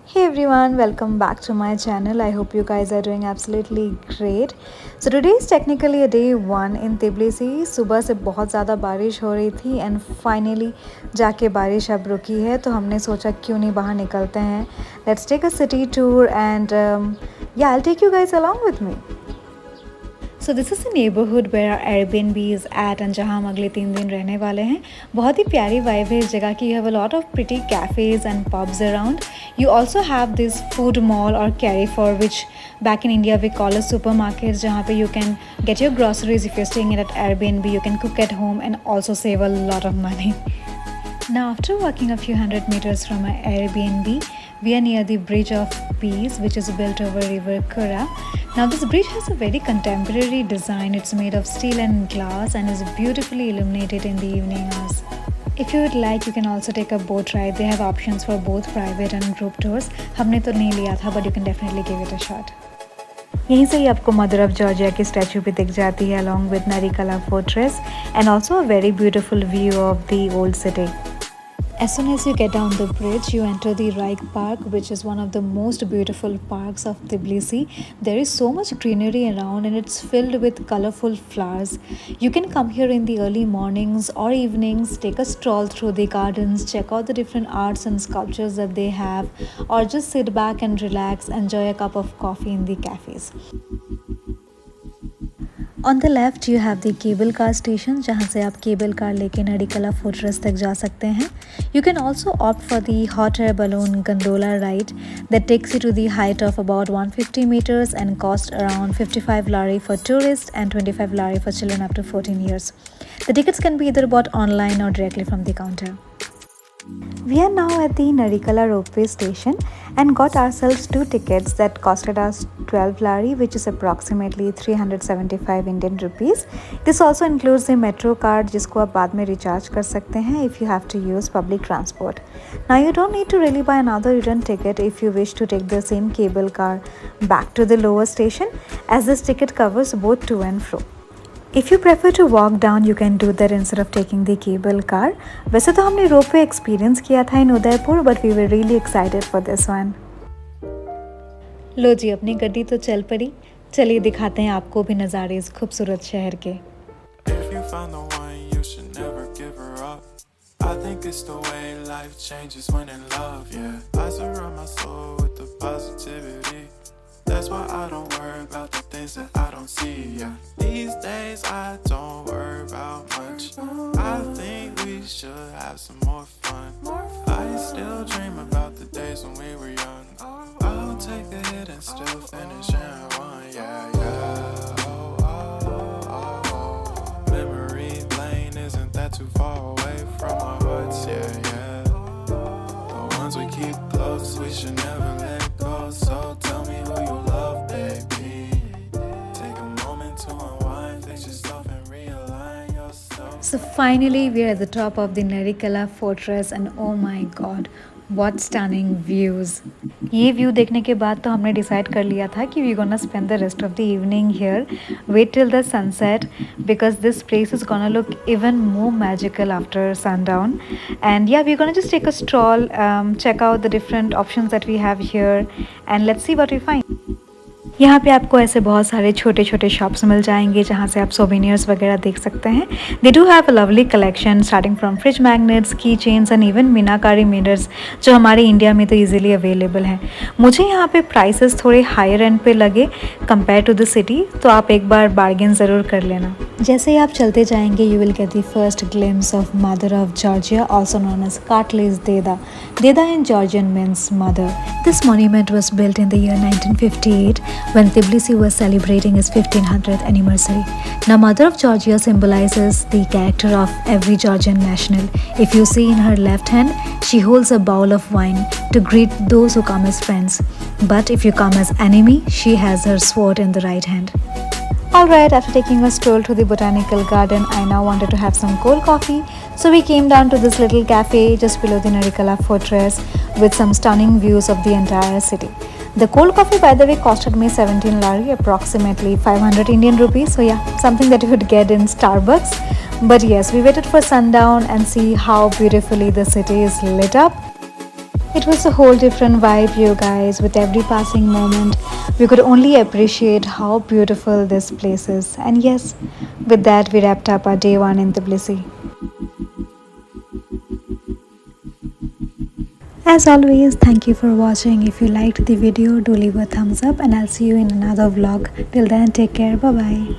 Hey everyone, welcome back to my channel. I hope you guys are doing absolutely great. So today is technically a day one in Tbilisi. सुबह से बहुत ज़्यादा बारिश हो रही थी and finally जाके बारिश अब रुकी है तो हमने सोचा क्यों नहीं बाहर निकलते हैं. Let's take a city tour and yeah, I'll take you guys along with me. So this is the neighbourhood where our Airbnb is at and जहाँ हम अगले 3 दिन रहने वाले हैं. बहुत ही प्यारी वाइब है इस जगह की. You have a lot of pretty cafes and pubs around. You also have this food mall और Carrefour which back in India we call as supermarkets जहाँ पे you can get your groceries if you're staying at Airbnb. You can cook at home and also save a lot of money. Now after walking a few hundred meters from our Airbnb, we are near the Bridge of Peace, which is built over River Kura. Now this bridge has a very contemporary design. It's made of steel and glass and is beautifully illuminated in the evening hours. If you would like, you can also take a boat ride. They have options for both private and group tours. हमने तो नहीं लिया था, but you can definitely give it a shot. यहीं से ही आपको mother of Georgia की statue भी दिख जाती है along with Narikala Fortress and also a very beautiful view of the old city. As soon as you get down the bridge, you enter the Raik Park, which is one of the most beautiful parks of Tbilisi. There is so much greenery around and it's filled with colorful flowers. You can come here in the early mornings or evenings, take a stroll through the gardens, check out the different arts and sculptures that they have, or just sit back and relax, enjoy a cup of coffee in the cafes. On the left you have the cable car station जहाँ से आप cable car लेके नडिकला fortress तक जा सकते हैं. You can also opt for the hot air balloon gondola ride that takes you to the height of about 150 meters and cost around 55 lari for tourists and 25 lari for children up to 14 years. The tickets can be either bought online or directly from the counter. We are now at the Narikala ropeway station and got ourselves 2 tickets that costed us 12 lari, which is approximately 375 Indian rupees. This also includes the metro card जिसको आप बाद में recharge कर सकते हैं if you have to use public transport. Now you don't need to really buy another return ticket if you wish to take the same cable car back to the lower station, as this ticket covers both to and fro. If you prefer to walk down, you can do that instead of taking the cable car. वैसे तो हमने ropeway experience किया था इन Udaipur, but we were really excited for this one. लो जी, अपनी गड्डी तो चल पड़ी. चलिए दिखाते हैं आपको भी नज़ारे इस खूबसूरत शहर के. If you found the one, you should never give her up. I think it's the way life changes when in love, yeah. I surround my soul with the positivity. That's why I don't worry about the things that I don't see, yeah. These days I don't worry about much. I think we should have some more fun. I still dream about the days when we were young. I'll take a hit and still finish and run, yeah, yeah. Oh, oh, oh, oh. Memory lane, isn't that too far away from our hearts, yeah, yeah. The ones we keep close, we should never let go. So tell me who you love, baby. Take a moment to unwind, fix yourself and realign yourself. So finally we are at the top of the Narikala Fortress and oh my god, what stunning views. ये view देखने के बाद तो हमने decide कर लिया था कि we're gonna spend the rest of the evening here, wait till the sunset because this place is gonna look even more magical after sundown. And yeah, we're gonna just take a stroll, check out the different options that we have here and let's see what we find. यहाँ पे आपको ऐसे बहुत सारे छोटे छोटे shops मिल जाएंगे जहाँ से आप सोवेनियर्स वगैरह देख सकते हैं. They do have a lovely collection starting from fridge magnets, key chains and even मीनाकारी मिरर्स जो हमारे इंडिया में तो ईजिली अवेलेबल हैं. मुझे यहाँ पे प्राइसेस थोड़े हायर एंड पे लगे कंपेयर टू द सिटी, तो आप एक बार बार्गेन ज़रूर कर लेना. जैसे ही आप चलते जाएंगे you will get the first glimpse of mother of Georgia, also known as Kartlis Deda. Deda in Georgian means mother. This monument was built in the year 1958 when Tbilisi was celebrating its 1500th anniversary. Now, Mother of Georgia symbolizes the character of every Georgian national. If you see in her left hand, she holds a bowl of wine to greet those who come as friends. But if you come as enemy, she has her sword in the right hand. Alright, after taking a stroll to the botanical garden, I now wanted to have some cold coffee. So we came down to this little cafe just below the Narikala Fortress with some stunning views of the entire city. The cold coffee, by the way, costed me 17 lari, approximately 500 Indian rupees. So yeah, something that you would get in Starbucks. But yes, we waited for sundown and see how beautifully the city is lit up. It was a whole different vibe, you guys. With every passing moment, we could only appreciate how beautiful this place is. And yes, with that, we wrapped up our day one in Tbilisi. As always, thank you for watching. If you liked the video, do leave a thumbs up, and I'll see you in another vlog. Till then, take care. Bye bye.